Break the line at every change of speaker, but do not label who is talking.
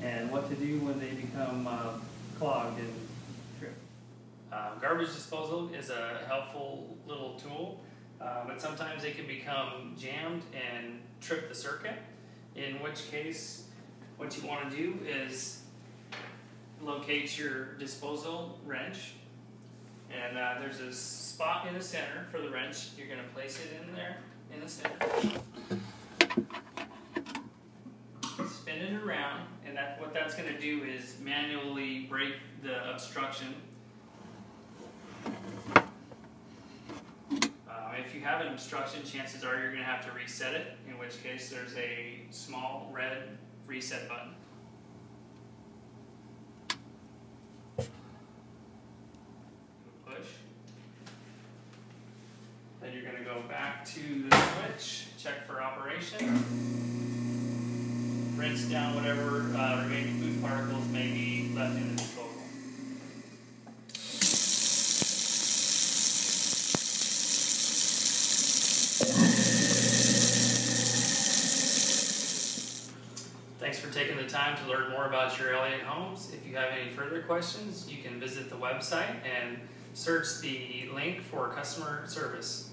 and what to do when they become clogged and tripped.
Garbage disposal is a helpful little tool, but sometimes they can become jammed and trip the circuit, in which case what you want to do is locate your disposal wrench, and there's a spot in the center for the wrench. You're going to place it in there in the center, spin it around, and what that's going to do is manually break the obstruction. If you have an obstruction, chances are you're going to have to reset it, in which case there's a small red reset button. Push. Then you're going to go back to the switch, check for operation, rinse down whatever remaining food particles may be left in the disposal. Thanks for taking the time to learn more about your Elliott homes. If you have any further questions, you can visit the website and search the link for customer service.